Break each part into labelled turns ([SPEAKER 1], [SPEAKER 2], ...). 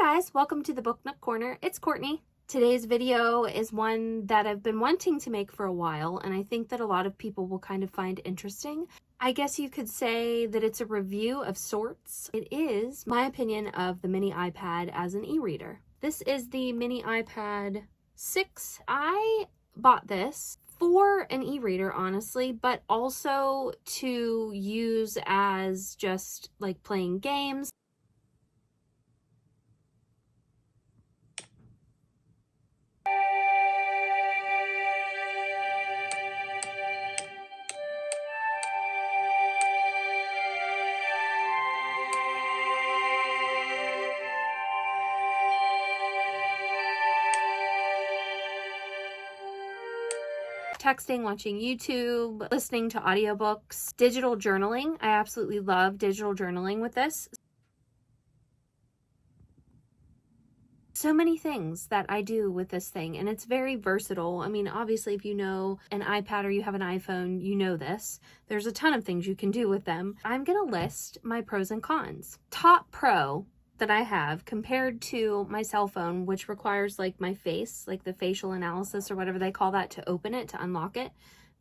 [SPEAKER 1] guys, welcome to the Book Nook Corner. It's Courtney. Today's video is one that I've been wanting to make for a while, and I think that a lot of people will kind of find interesting. I guess you could say that it's a review of sorts. It is my opinion of the mini iPad as an e-reader. This is the mini iPad 6. I bought this for an e-reader, honestly, but also to use as just like playing games. Texting, watching YouTube, listening to audiobooks, digital journaling. I absolutely love digital journaling with this. So many things that I do with this thing, and it's very versatile. I mean, obviously, if you know an iPad or you have an iPhone, you know this. There's a ton of things you can do with them. I'm going to list my pros and cons. Top pro that I have compared to my cell phone, which requires like my face, like the facial analysis or whatever they call that to open it, to unlock it.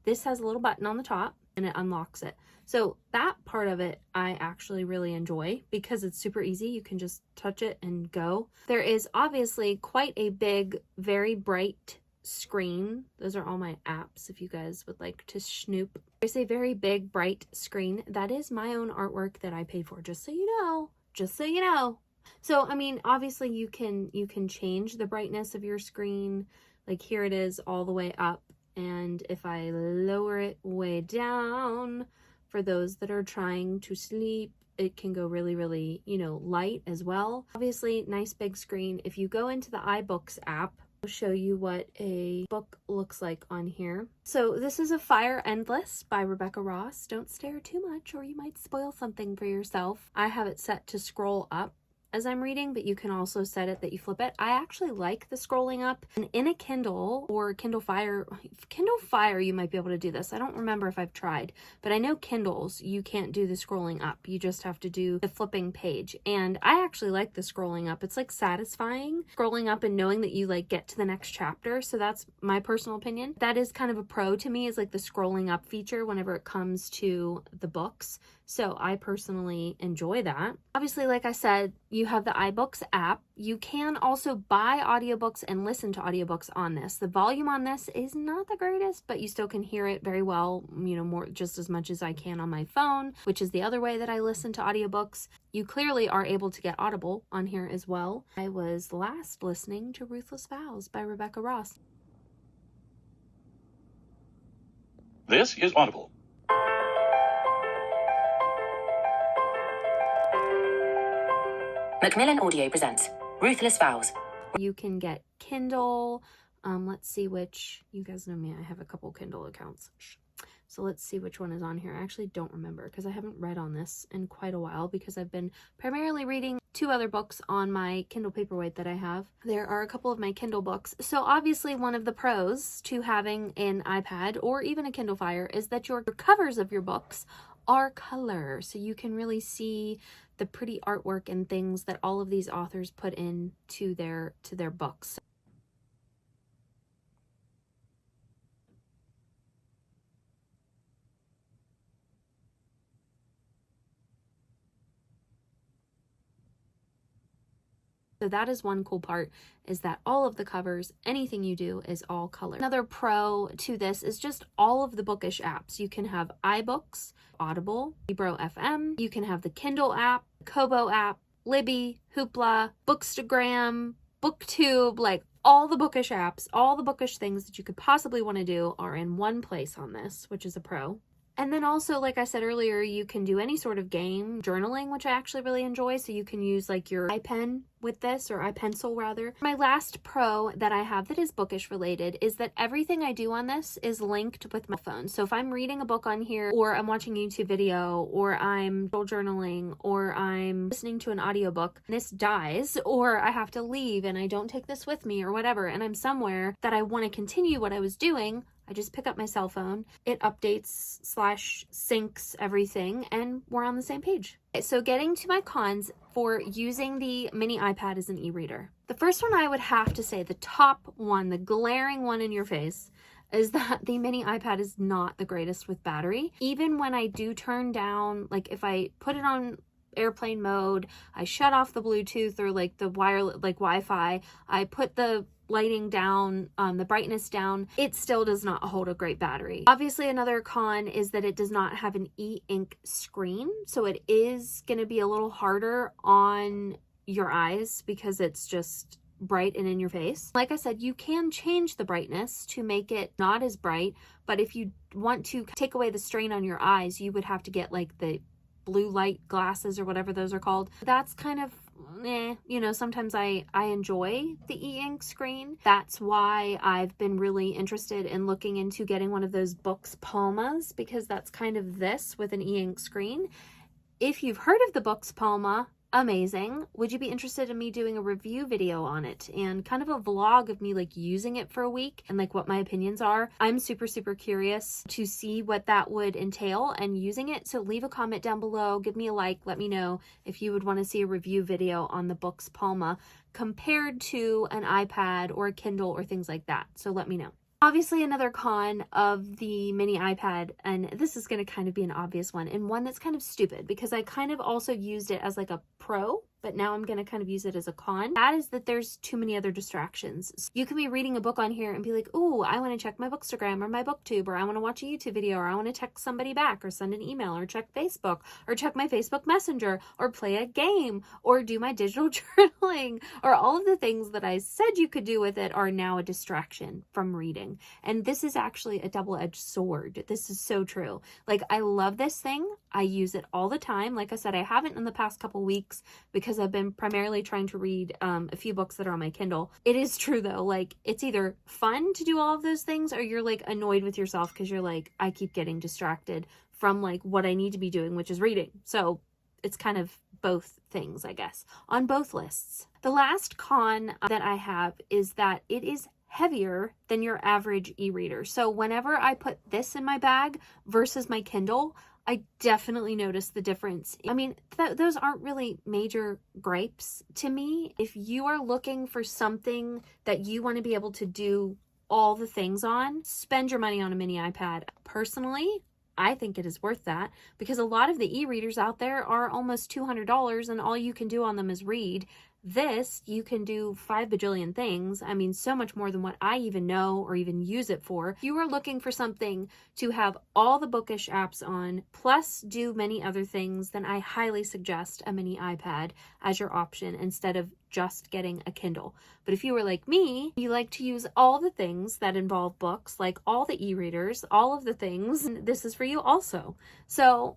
[SPEAKER 1] This has a little button on the top and it unlocks it. So that part of it I actually really enjoy because it's super easy. You can just touch it and go. There is obviously quite a big, very bright screen. Those are all my apps if you guys would like to snoop. There's a very big, bright screen. That is my own artwork that I paid for, just so you know. Just so you know. So, I mean, obviously you can change the brightness of your screen. Like here it is all the way up. And if I lower it way down, for those that are trying to sleep, it can go really, really, light as well. Obviously, nice big screen. If you go into the iBooks app, I'll show you what a book looks like on here. So this is A Fire Endless by Rebecca Ross. Don't stare too much or you might spoil something for yourself. I have it set to scroll up as I'm reading, but you can also set it that you flip it. I actually like the scrolling up. And in a Kindle or Kindle Fire, you might be able to do this. I don't remember if I've tried, but I know Kindles, you can't do the scrolling up. You just have to do the flipping page. And I actually like the scrolling up. It's like satisfying scrolling up and knowing that you like get to the next chapter. So that's my personal opinion. That is kind of a pro to me, is like the scrolling up feature whenever it comes to the books. So I personally enjoy that. Obviously, like I said, you have the iBooks app. You can also buy audiobooks and listen to audiobooks on this. The volume on this is not the greatest, but you still can hear it very well, more just as much as I can on my phone, which is the other way that I listen to audiobooks. You clearly are able to get Audible on here as well. I was last listening to Ruthless Vows by Rebecca Ross.
[SPEAKER 2] This is Audible.
[SPEAKER 3] Macmillan Audio presents Ruthless Vows.
[SPEAKER 1] You can get Kindle. Let's see which, you guys know me, I have a couple Kindle accounts. So let's see which one is on here. I actually don't remember because I haven't read on this in quite a while because I've been primarily reading 2 other books on my Kindle Paperwhite that I have. There are a couple of my Kindle books. So obviously one of the pros to having an iPad or even a Kindle Fire is that your covers of your books are color. So you can really see the pretty artwork and things that all of these authors put into their books. So that is one cool part, is that all of the covers, anything you do is all color. Another pro to this is just all of the Bookish apps. You can have iBooks, Audible, Libro FM. You can have the Kindle app, Kobo app, Libby, Hoopla, Bookstagram, BookTube, like all the Bookish apps, all the Bookish things that you could possibly want to do are in one place on this, which is a pro. And then also, like I said earlier, you can do any sort of game, journaling, which I actually really enjoy. So you can use like your iPen with this, or iPencil rather. My last pro that I have that is Bookish related is that everything I do on this is linked with my phone. So if I'm reading a book on here, or I'm watching a YouTube video, or I'm journaling, or I'm listening to an audiobook, and this dies, or I have to leave and I don't take this with me or whatever, and I'm somewhere that I want to continue what I was doing, I just pick up my cell phone, it updates / syncs everything, and we're on the same page. So getting to my cons for using the mini iPad as an e-reader. The first one I would have to say, the top one, the glaring one in your face, is that the mini iPad is not the greatest with battery. Even when I do turn down, like if I put it on airplane mode, I shut off the Bluetooth or like the wireless, like Wi-Fi, I put the lighting down, the brightness down, it still does not hold a great battery. Obviously, another con is that it does not have an e-ink screen, so it is going to be a little harder on your eyes because it's just bright and in your face. Like I said, you can change the brightness to make it not as bright, but if you want to take away the strain on your eyes, you would have to get like the blue light glasses or whatever those are called. That's kind of you know, sometimes I enjoy the e-ink screen. That's why I've been really interested in looking into getting one of those Books Palmas, because that's kind of this with an e-ink screen. If you've heard of the Books Palma, amazing. Would you be interested in me doing a review video on it and kind of a vlog of me like using it for a week and like what my opinions are? I'm super curious to see what that would entail and using it. So leave a comment down below, give me a like, let me know if you would want to see a review video on the Books Palma compared to an iPad or a Kindle or things like that. So let me know. Obviously, another con of the mini iPad, and this is going to kind of be an obvious one, and one that's kind of stupid because I kind of also used it as like a pro, but now I'm going to kind of use it as a con. That is that there's too many other distractions. So you can be reading a book on here and be like, oh, I want to check my Bookstagram or my BookTube, or I want to watch a YouTube video, or I want to text somebody back, or send an email, or check Facebook, or check my Facebook Messenger, or play a game, or do my digital journaling, or all of the things that I said you could do with it are now a distraction from reading. And this is actually a double-edged sword. This is so true. Like, I love this thing. I use it all the time. Like I said, I haven't in the past couple weeks because I've been primarily trying to read a few books that are on my Kindle. It is true though, like it's either fun to do all of those things or you're like annoyed with yourself because you're like, I keep getting distracted from like what I need to be doing, which is reading. So it's kind of both things, I guess, on both lists. The last con that I have is that it is heavier than your average e-reader. So whenever I put this in my bag versus my Kindle, I definitely notice the difference. I mean, those aren't really major gripes to me. If you are looking for something that you want to be able to do all the things on, spend your money on a mini iPad. Personally, I think it is worth that because a lot of the e-readers out there are almost $200 and all you can do on them is read. This, you can do 5 bajillion things. I mean, so much more than what I even know or even use it for. If you are looking for something to have all the Bookish apps on, plus do many other things, then I highly suggest a mini iPad as your option instead of just getting a Kindle. But if you were like me, you like to use all the things that involve books, like all the e-readers, all of the things, this is for you also. So,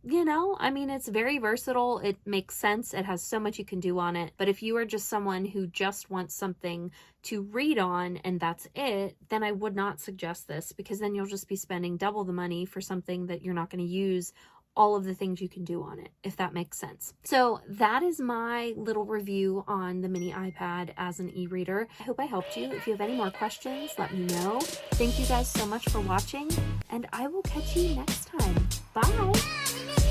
[SPEAKER 1] you know, I mean, it's very versatile. It makes sense. It has so much you can do on it. But if you are just someone who just wants something to read on and that's it, then I would not suggest this because then you'll just be spending double the money for something that you're not going to use all of the things you can do on it, if that makes sense. So that is my little review on the mini iPad as an e-reader. I hope I helped you. If you have any more questions, let me know. Thank you guys so much for watching, and I will catch you next time. Bye!